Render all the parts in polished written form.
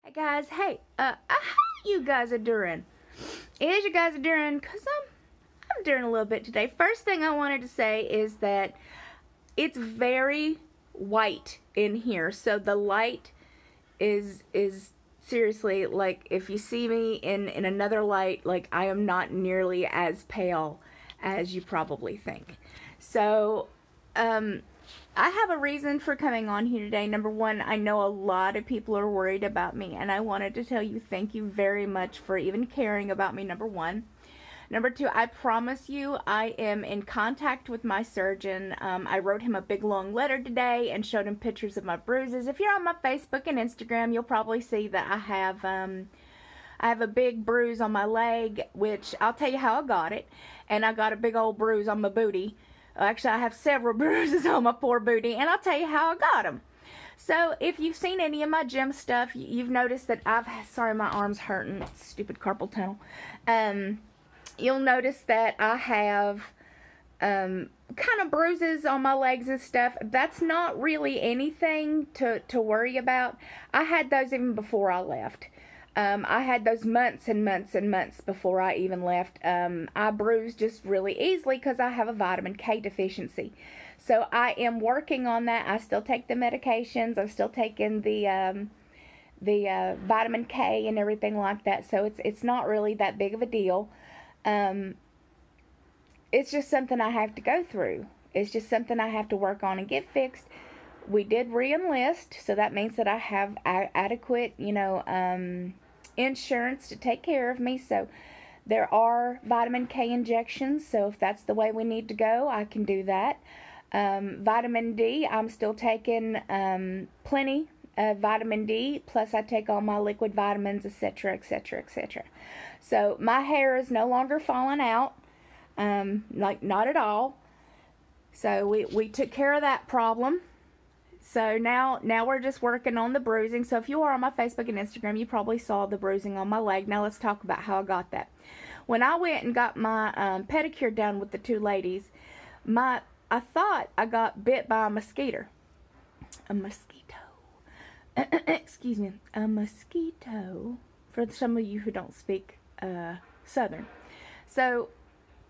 Hey guys, how you guys are doing? As you guys are doing, cause I'm doing a little bit today. First thing I wanted to say is that it's very white in here, so the light is seriously, like, if you see me in another light, like, I am not nearly as pale as you probably think. So I have a reason for coming on here today. Number one, I know a lot of people are worried about me, and I wanted to tell you thank you very much for even caring about me, number one. Number two, I promise you I am in contact with my surgeon. I wrote him a big long letter today and showed him pictures of my bruises. If you're on my Facebook and Instagram, you'll probably see that I have a big bruise on my leg, which I'll tell you how I got it. And I got a big old bruise on my booty. Actually, I have several bruises on my poor booty, and I'll tell you how I got them. So, if you've seen any of my gym stuff, you've noticed that sorry, my arm's hurting, stupid carpal tunnel. You'll notice that I have kind of bruises on my legs and stuff. That's not really anything to worry about. I had those even before I left. I had those months and months and months before I even left. I bruise just really easily because I have a vitamin K deficiency. So I am working on that. I still take the medications. I'm still taking the vitamin K and everything like that. So it's not really that big of a deal. It's just something I have to go through. It's just something I have to work on and get fixed. We did re-enlist, so that means that I have adequate, insurance to take care of me. So there are vitamin K injections, so if that's the way we need to go, I can do that. Vitamin D, I'm still taking plenty of vitamin D, plus I take all my liquid vitamins, etc., etc., etc. So my hair is no longer falling out, not at all. So we took care of that problem. So now we're just working on the bruising. So if you are on my Facebook and Instagram, you probably saw the bruising on my leg. Now let's talk about how I got that. When I went and got my pedicure done with the two ladies, I thought I got bit by a mosquito. A mosquito. Excuse me. A mosquito. For some of you who don't speak Southern. So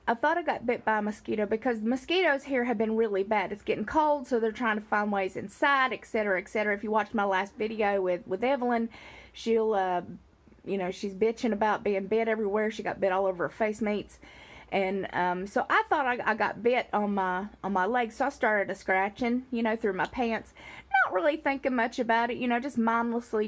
I thought I got bit by a mosquito because the mosquitoes here have been really bad. It's getting cold, so they're trying to find ways inside, etc., etc. If you watched my last video with Evelyn, she'll, she's bitching about being bit everywhere. She got bit all over her face meats. And so I thought I got bit on my leg, so I started scratching, through my pants. Not really thinking much about it, just mindlessly,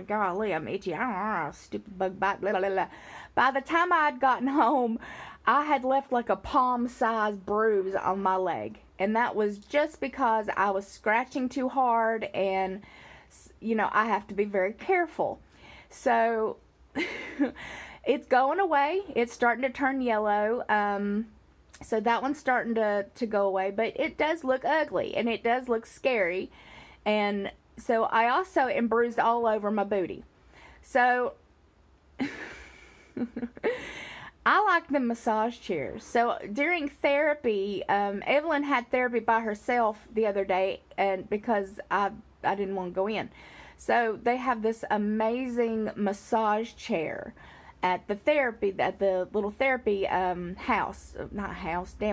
golly, I'm itchy. I don't know, stupid bug bite, blah, blah, blah. By the time I had gotten home, I had left like a palm-sized bruise on my leg. And that was just because I was scratching too hard, and, I have to be very careful. So, it's going away. It's starting to turn yellow. So that one's starting to go away. But it does look ugly, and it does look scary. And so I also am bruised all over my booty. So I like the massage chairs. So during therapy, Evelyn had therapy by herself the other day, and because I didn't want to go in. So they have this amazing massage chair at the little therapy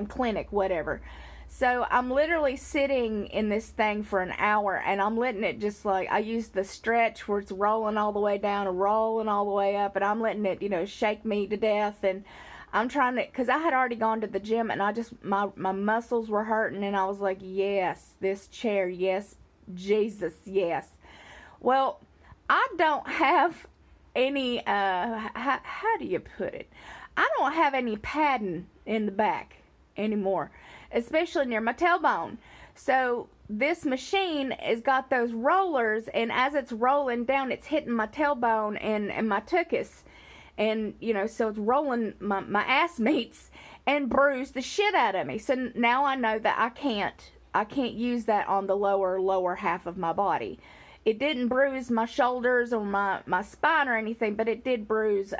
clinic, whatever. So I'm literally sitting in this thing for an hour, and I'm letting it just I use the stretch where it's rolling all the way down and rolling all the way up, and I'm letting it, shake me to death. And I'm trying to, because I had already gone to the gym, and my muscles were hurting, and I was like, yes, this chair, yes, Jesus, yes. Well, I don't have any, how do you put it? I don't have any padding in the back anymore, especially near my tailbone. So this machine has got those rollers, and as it's rolling down, it's hitting my tailbone and my tuchus. And, so it's rolling my ass meats and bruised the shit out of me. So now I know that I can't use that on the lower half of my body. It didn't bruise my shoulders or my spine or anything, but it did bruise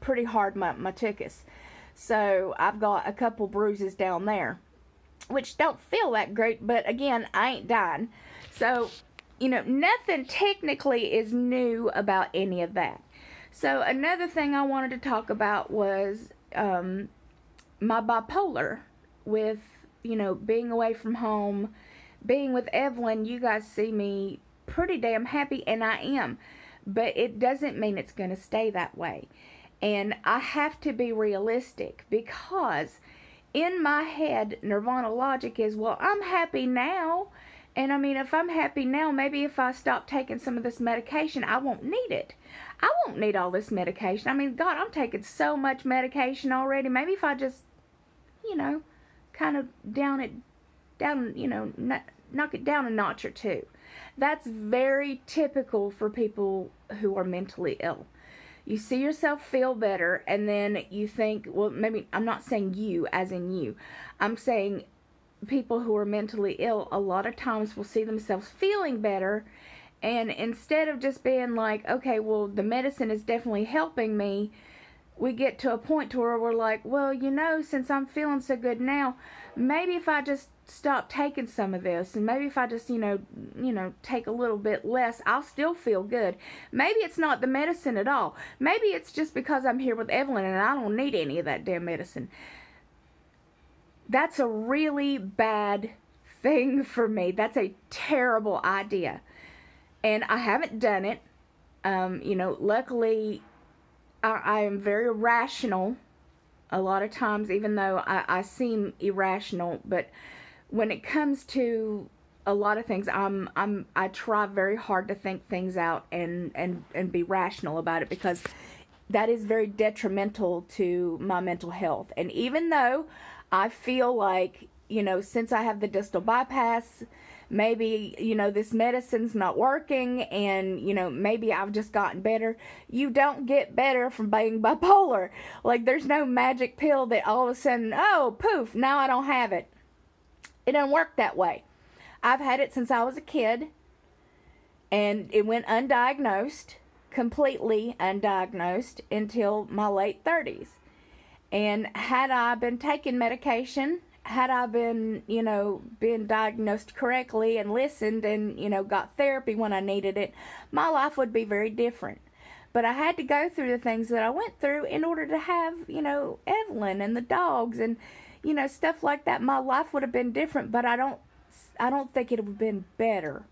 pretty hard my tuchus. So I've got a couple bruises down there, which don't feel that great, but again, I ain't dying. So nothing technically is new about any of that. So another thing I wanted to talk about was my bipolar with, being away from home, being with Evelyn. You guys see me pretty damn happy, and I am. But it doesn't mean it's going to stay that way. And I have to be realistic, because in my head, Nirvana logic is, well, I'm happy now. And I mean, if I'm happy now, maybe if I stop taking some of this medication, I won't need it. I won't need all this medication. I mean, God, I'm taking so much medication already. Maybe if I just, kind of knock it down a notch or two. That's very typical for people who are mentally ill. You see yourself feel better, and then you think, well, maybe, I'm not saying you as in you. I'm saying people who are mentally ill a lot of times will see themselves feeling better, and instead of just being like, okay, well, the medicine is definitely helping me, we get to a point to where we're like, well, since I'm feeling so good now, maybe if I just stop taking some of this, and maybe if I just, take a little bit less, I'll still feel good. Maybe it's not the medicine at all. Maybe it's just because I'm here with Evelyn and I don't need any of that damn medicine. That's a really bad thing for me. That's a terrible idea. And I haven't done it. Luckily, I am very rational a lot of times, even though I seem irrational. But when it comes to a lot of things, I try very hard to think things out and be rational about it, because that is very detrimental to my mental health. And even though I feel like, since I have the distal bypass, maybe, this medicine's not working, and, maybe I've just gotten better. You don't get better from being bipolar. Like, there's no magic pill that all of a sudden, oh, poof, now I don't have it. It doesn't work that way. I've had it since I was a kid, and it went undiagnosed, completely undiagnosed, until my late 30s. And had I been taking medication, had I been diagnosed correctly and listened and, got therapy when I needed it, my life would be very different. But I had to go through the things that I went through in order to have, Evelyn and the dogs and, stuff like that. My life would have been different, but I don't think it would have been better.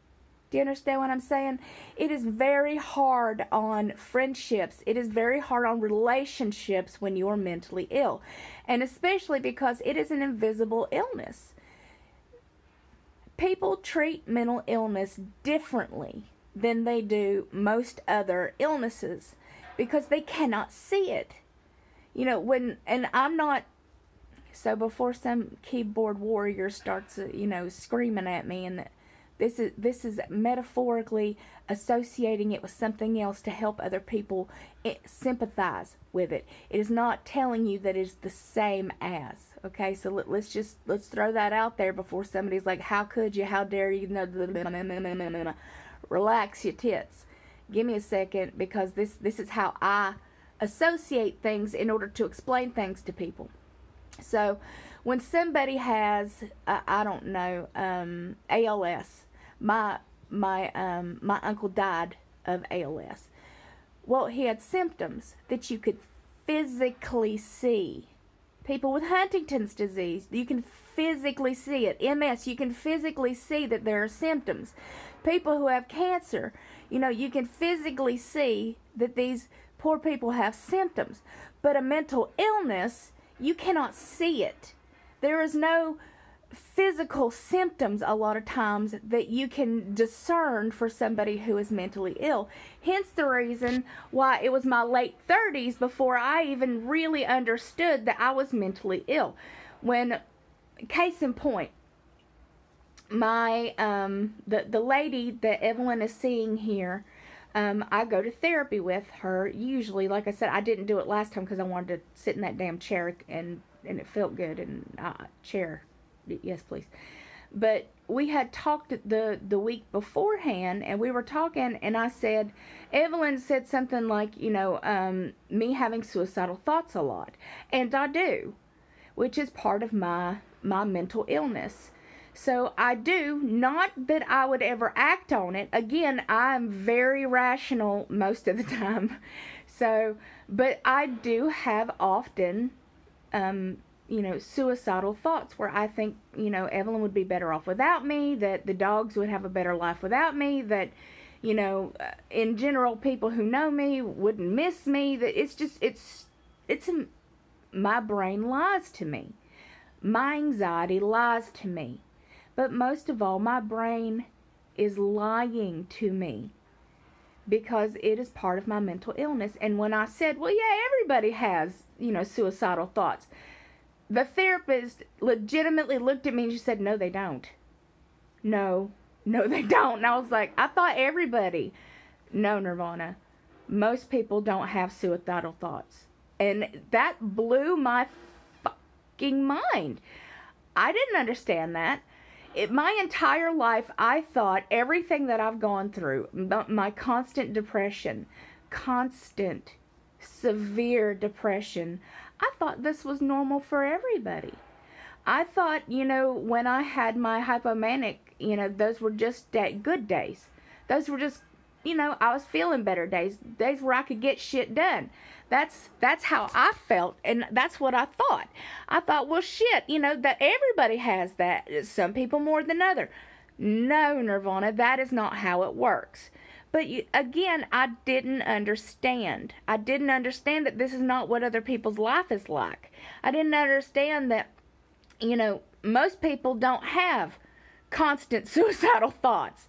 Do you understand what I'm saying? It is very hard on friendships. It is very hard on relationships when you are mentally ill. And especially because it is an invisible illness. People treat mental illness differently than they do most other illnesses, because they cannot see it. So before some keyboard warrior starts, screaming at me, and this is metaphorically associating it with something else to help other people sympathize with it. It is not telling you that it's the same as. Okay, so let's throw that out there before somebody's like, how could you? How dare you? Relax your tits. Give me a second, because this is how I associate things in order to explain things to people. So when somebody has, ALS, my uncle died of ALS. Well, he had symptoms that you could physically see. People with Huntington's disease, you can physically see it. MS, you can physically see that there are symptoms. People who have cancer, you can physically see that these poor people have symptoms. But a mental illness, you cannot see it. There is no physical symptoms a lot of times that you can discern for somebody who is mentally ill. Hence the reason why it was my late 30s before I even really understood that I was mentally ill. When, case in point, my the lady that Evelyn is seeing here, I go to therapy with her usually. Like I said, I didn't do it last time because I wanted to sit in that damn chair and it felt good. And chair, yes please. But we had talked the week beforehand, and we were talking, and I said, Evelyn said something like, me having suicidal thoughts a lot, and I do, which is part of my mental illness. So I do, not that I would ever act on it. Again, I'm very rational most of the time. So, but I do have often, suicidal thoughts where I think, Evelyn would be better off without me, that the dogs would have a better life without me, that, in general, people who know me wouldn't miss me, that my brain lies to me. My anxiety lies to me. But most of all, my brain is lying to me because it is part of my mental illness. And when I said, well, yeah, everybody has, suicidal thoughts, the therapist legitimately looked at me and she said, no, they don't. No, they don't. And I was like, I thought everybody. No, Nirvana. Most people don't have suicidal thoughts. And that blew my fucking mind. I didn't understand that. My entire life, I thought everything that I've gone through, my constant depression, constant, severe depression, I thought this was normal for everybody. I thought, when I had my hypomanic, those were just good days. Those were just, I was feeling better days where I could get shit done. That's how I felt, and that's what I thought. I thought, well, shit, that everybody has that. Some people more than others. No, Nirvana, that is not how it works. But again, I didn't understand. I didn't understand that this is not what other people's life is like. I didn't understand that, most people don't have constant suicidal thoughts.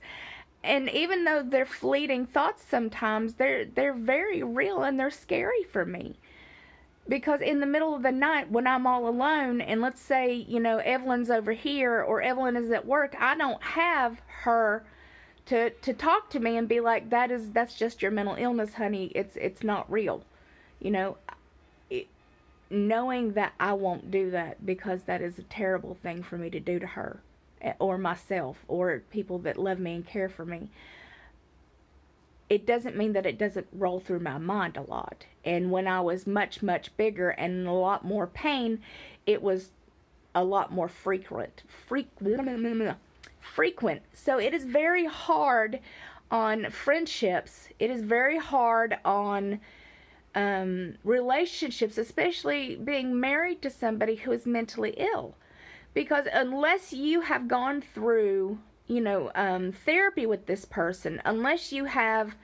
And even though they're fleeting thoughts sometimes, they're very real and they're scary for me. Because in the middle of the night when I'm all alone, and let's say, Evelyn's over here or Evelyn is at work, I don't have her to talk to me and be like, that's just your mental illness, honey. It's not real. Knowing that I won't do that because that is a terrible thing for me to do to her or myself or people that love me and care for me. It doesn't mean that it doesn't roll through my mind a lot. And when I was much, much bigger and in a lot more pain, it was a lot more frequent. So it is very hard on friendships. It is very hard on relationships, especially being married to somebody who is mentally ill. Because unless you have gone through, therapy with this person, unless you have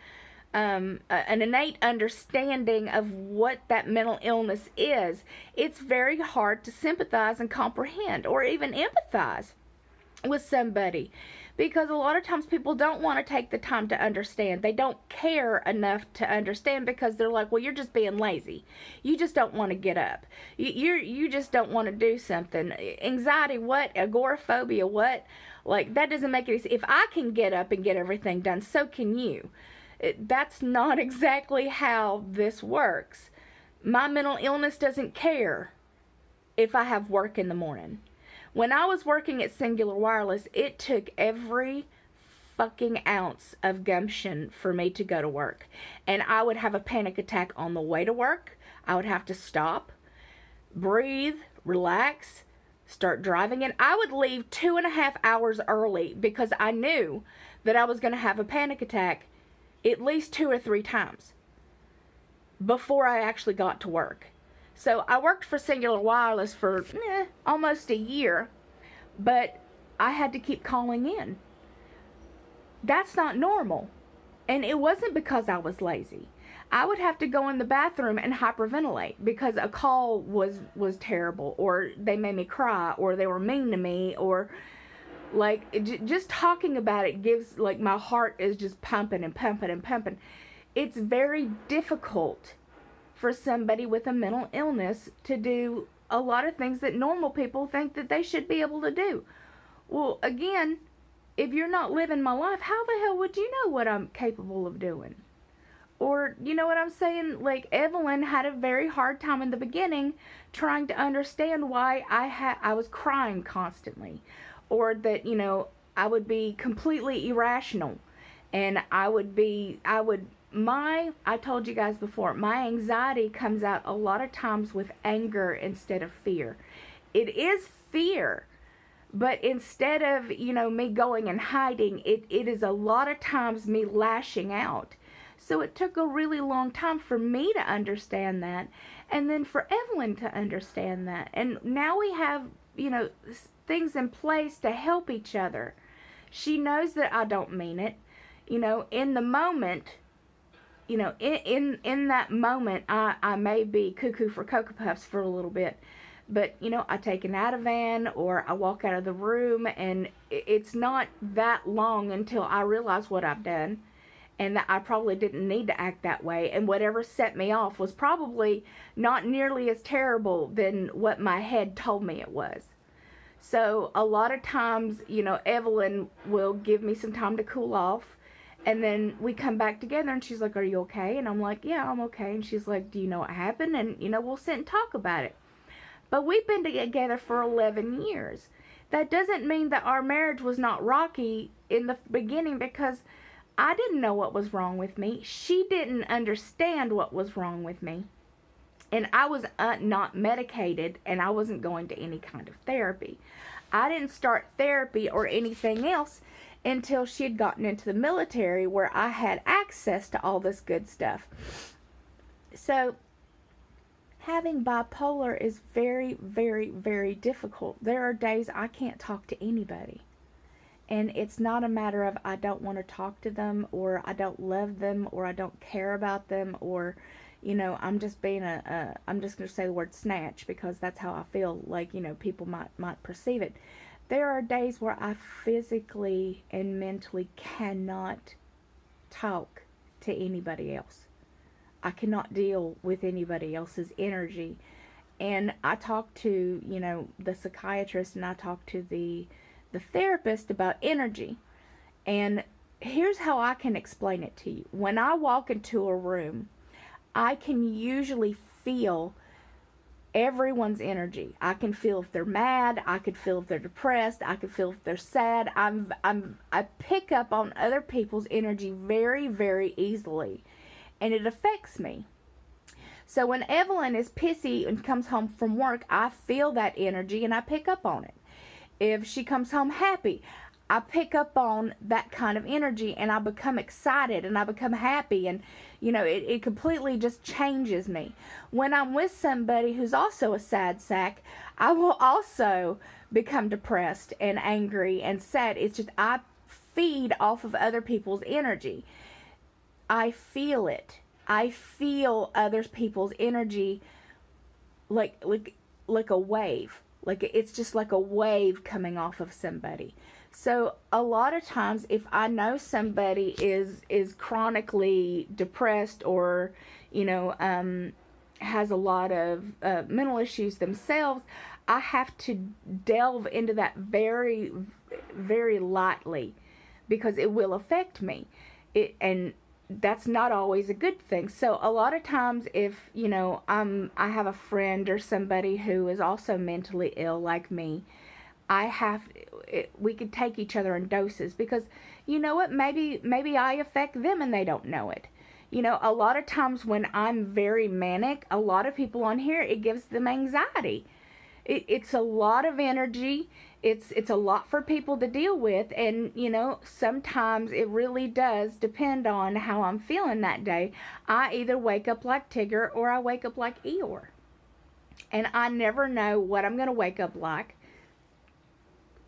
an innate understanding of what that mental illness is, it's very hard to sympathize and comprehend or even empathize with somebody. Because a lot of times people don't want to take the time to understand. They don't care enough to understand because they're like, well, you're just being lazy. You just don't want to get up. You just don't want to do something. Anxiety, what? Agoraphobia, what? Like, that doesn't make any sense. If I can get up and get everything done, so can you. That's not exactly how this works. My mental illness doesn't care if I have work in the morning. When I was working at Singular Wireless, it took every fucking ounce of gumption for me to go to work. And I would have a panic attack on the way to work. I would have to stop, breathe, relax, start driving. And I would leave 2.5 hours early because I knew that I was going to have a panic attack at least 2 or 3 times before I actually got to work. So I worked for Singular Wireless for almost a year, but I had to keep calling in. That's not normal. And it wasn't because I was lazy. I would have to go in the bathroom and hyperventilate because a call was terrible, or they made me cry, or they were mean to me, or just talking about it gives, my heart is just pumping and pumping and pumping. It's very difficult for somebody with a mental illness to do a lot of things that normal people think that they should be able to do. Well, again, if you're not living my life, how the hell would you know what I'm capable of doing? Or, you know what I'm saying? Like, Evelyn had a very hard time in the beginning trying to understand why I was crying constantly. Or that, I would be completely irrational. And I told you guys before, my anxiety comes out a lot of times with anger instead of fear. It is fear, But instead of, me going and hiding, it is a lot of times me lashing out. So it took a really long time for me to understand that, and then for Evelyn to understand that. And now we have, things in place to help each other. She knows that I don't mean it. In the moment, in that moment, I may be cuckoo for Cocoa Puffs for a little bit. But, I take an Ativan or I walk out of the room, and it's not that long until I realize what I've done and that I probably didn't need to act that way. And whatever set me off was probably not nearly as terrible than what my head told me it was. So a lot of times, Evelyn will give me some time to cool off. And then we come back together and she's like, "Are you okay?" And I'm like, "Yeah, I'm okay." And she's like, "Do you know what happened?" And, we'll sit and talk about it. But we've been together for 11 years. That doesn't mean that our marriage was not rocky in the beginning, because I didn't know what was wrong with me. She didn't understand what was wrong with me. And I was not medicated, and I wasn't going to any kind of therapy. I didn't start therapy or anything else until she had gotten into the military, where I had access to all this good stuff. So having bipolar is very, very, very difficult. There are days I can't talk to anybody. And it's not a matter of I don't want to talk to them, or I don't love them, or I don't care about them, or, I'm just being I'm just going to say the word snatch, because that's how I feel like, people might perceive it. There are days where I physically and mentally cannot talk to anybody else. I cannot deal with anybody else's energy. And I talk to, the psychiatrist, and I talk to the therapist about energy. And here's how I can explain it to you. When I walk into a room, I can usually feel everyone's energy. I can feel if they're mad. I could feel if they're depressed. I could feel if they're sad. I pick up on other people's energy very, very easily. And it affects me. So when Evelyn is pissy and comes home from work, I feel that energy and I pick up on it. If she comes home happy, I pick up on that kind of energy, and I become excited and I become happy, and it completely just changes me. When I'm with somebody who's also a sad sack, I will also become depressed and angry and sad. It's just I feed off of other people's energy. I feel it. I feel other people's energy like a wave. Like it's just like a wave coming off of somebody. So a lot of times, if I know somebody is chronically depressed, or has a lot of mental issues themselves, I have to delve into that very, very lightly, because it will affect me. And that's not always a good thing. So a lot of times, if I have a friend or somebody who is also mentally ill like me, we could take each other in doses, because maybe I affect them and they don't know it. A lot of times when I'm very manic, a lot of people on here, it gives them anxiety. It's a lot of energy. It's a lot for people to deal with, and sometimes it really does depend on how I'm feeling that day. I either wake up like Tigger or I wake up like Eeyore, and I never know what I'm going to wake up like.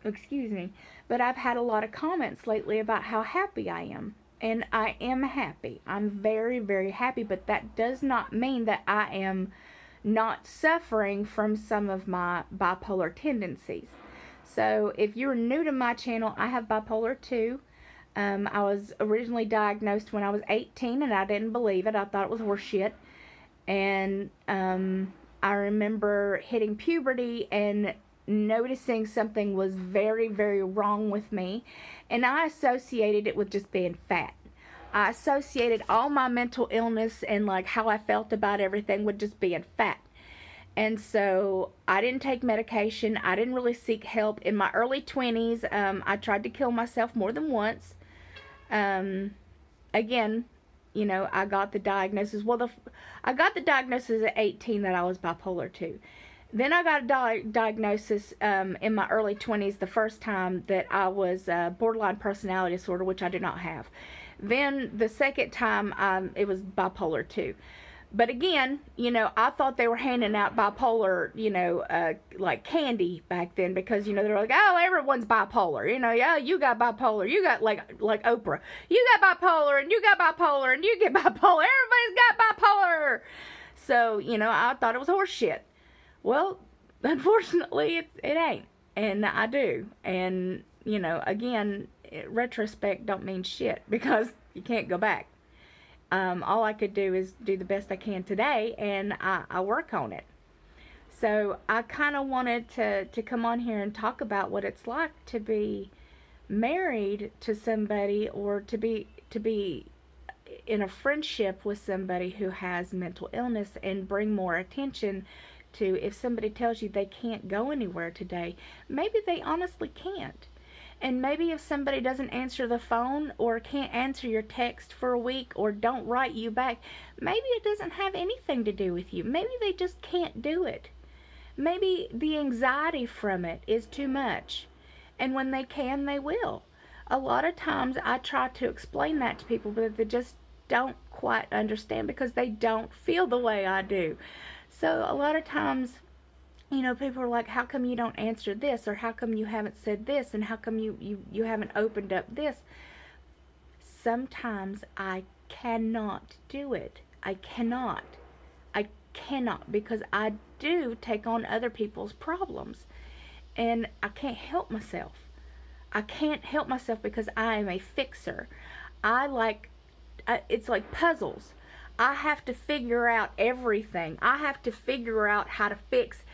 Excuse me. But I've had a lot of comments lately about how happy I am, and I am happy. I'm very, very happy, but that does not mean that I am not suffering from some of my bipolar tendencies. So if you're new to my channel, I have bipolar 2. I was originally diagnosed when I was 18, and I didn't believe it. I thought it was horseshit. And I remember hitting puberty and noticing something was very, very wrong with me. And I associated it with just being fat. I associated all my mental illness and like how I felt about everything with just being fat. And so I didn't take medication. I didn't really seek help. In my early 20s, I tried to kill myself more than once. Again, I got the diagnosis. Well, I got the diagnosis at 18 that I was bipolar 2. Then I got a diagnosis in my early 20s, the first time that I was borderline personality disorder, which I do not have. Then the second time, it was bipolar 2. But again, I thought they were handing out bipolar, like candy back then, because, they're like, oh, everyone's bipolar. Yeah, you got bipolar. You got, like Oprah. You got bipolar, and you got bipolar, and you get bipolar. Everybody's got bipolar. So, I thought it was horse shit. Well, unfortunately, it ain't. And I do. And, again, retrospect don't mean shit, because you can't go back. All I could do is do the best I can today, and I work on it. So I kind of wanted to come on here and talk about what it's like to be married to somebody, or to be in a friendship with somebody who has mental illness, and bring more attention to, if somebody tells you they can't go anywhere today, maybe they honestly can't. And maybe if somebody doesn't answer the phone, or can't answer your text for a week, or don't write you back, maybe it doesn't have anything to do with you. Maybe they just can't do it. Maybe the anxiety from it is too much. And when they can, they will. A lot of times I try to explain that to people, but they just don't quite understand, because they don't feel the way I do. So a lot of times, people are like, how come you don't answer this, or how come you haven't said this, and how come you haven't opened up this? Sometimes I cannot do it. I cannot, because I do take on other people's problems, and I can't help myself. I can't help myself, because I am a fixer. It's like puzzles. I have to figure out everything. I have to figure out how to fix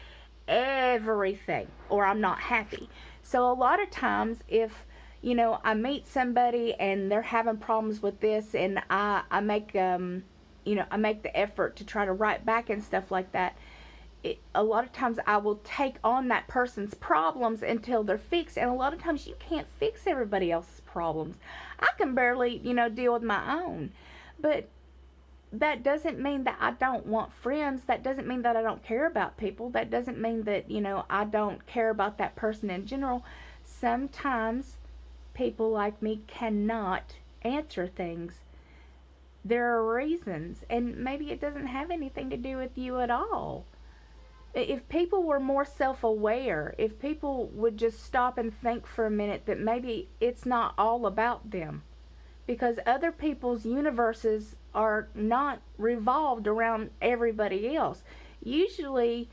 everything, or I'm not happy. So a lot of times, if I meet somebody and they're having problems with this, and I make I make the effort to try to write back and stuff like that, a lot of times I will take on that person's problems until they're fixed. And a lot of times you can't fix everybody else's problems. I can barely deal with my own. But that doesn't mean that I don't want friends. That doesn't mean that I don't care about people. That doesn't mean that, I don't care about that person in general. Sometimes people like me cannot answer things. There are reasons, and maybe it doesn't have anything to do with you at all. If people were more self-aware, if people would just stop and think for a minute that maybe it's not all about them, because other people's universes are not revolved around everybody else. Usually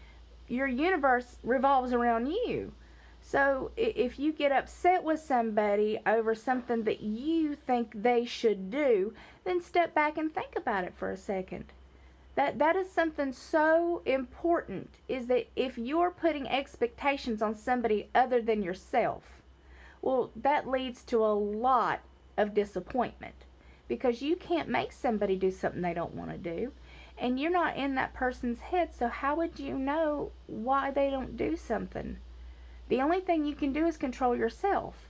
your universe revolves around you. So if you get upset with somebody over something that you think they should do, then step back and think about it for a second. That is something so important, is that if you're putting expectations on somebody other than yourself, well, that leads to a lot of disappointment, because you can't make somebody do something they don't want to do, and you're not in that person's head, so how would you know why they don't do something? The only thing you can do is control yourself.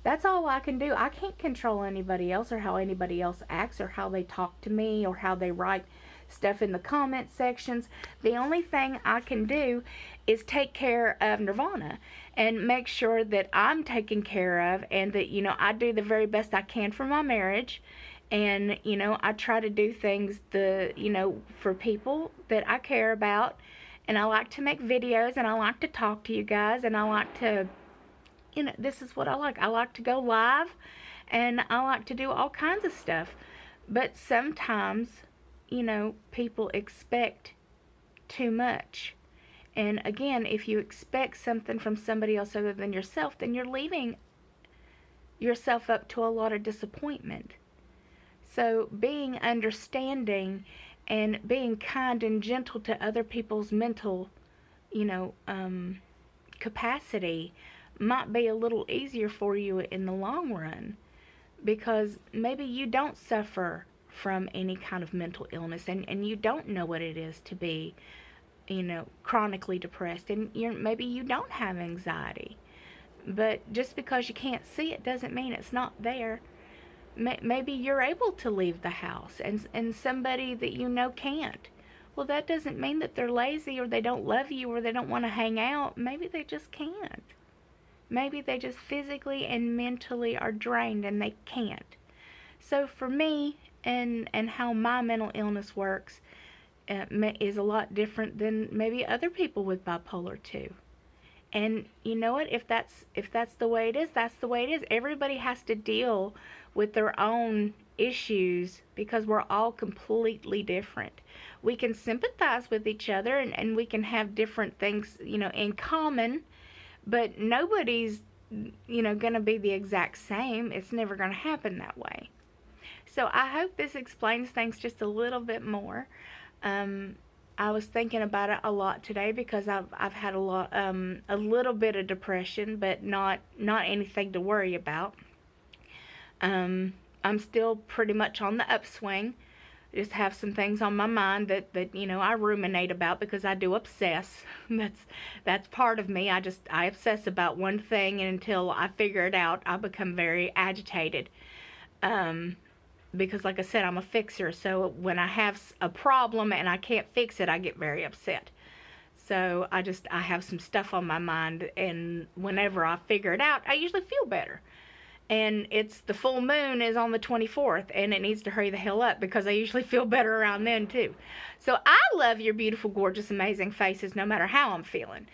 That's all I can do. I can't control anybody else, or how anybody else acts, or how they talk to me, or how they write stuff in the comment sections. The only thing I can do is take care of Nirvana and make sure that I'm taken care of, and that I do the very best I can for my marriage, and I try to do things for people that I care about, and I like to make videos, and I like to talk to you guys, and I like to this is what I like. I like to go live, and I like to do all kinds of stuff. But sometimes people expect too much. And again, if you expect something from somebody else other than yourself, then you're leaving yourself up to a lot of disappointment. So being understanding and being kind and gentle to other people's mental, capacity might be a little easier for you in the long run, because maybe you don't suffer from any kind of mental illness, and you don't know what it is to be chronically depressed, and maybe you don't have anxiety. But just because you can't see it doesn't mean it's not there. Maybe you're able to leave the house, and somebody that can't, Well, that doesn't mean that they're lazy or they don't love you or they don't want to hang out. Maybe they just can't. Maybe they just physically and mentally are drained and they can't. So for me, and how my mental illness works is a lot different than maybe other people with bipolar too. And you know what? If that's the way it is, that's the way it is. Everybody has to deal with their own issues because we're all completely different. We can sympathize with each other and we can have different things, in common, but nobody's, going to be the exact same. It's never going to happen that way. So I hope this explains things just a little bit more. I was thinking about it a lot today because I've had a little bit of depression, but not anything to worry about. I'm still pretty much on the upswing. Just have some things on my mind that I ruminate about because I do obsess. That's part of me. I obsess about one thing, and until I figure it out, I become very agitated. Because like I said, I'm a fixer, so when I have a problem and I can't fix it, I get very upset. So I have some stuff on my mind, and whenever I figure it out, I usually feel better. And it's the full moon is on the 24th, and it needs to hurry the hell up because I usually feel better around then too. So I love your beautiful, gorgeous, amazing faces no matter how I'm feeling.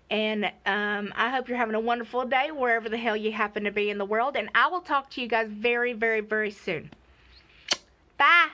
And I hope you're having a wonderful day wherever the hell you happen to be in the world, and I will talk to you guys very, very, very soon. Bye.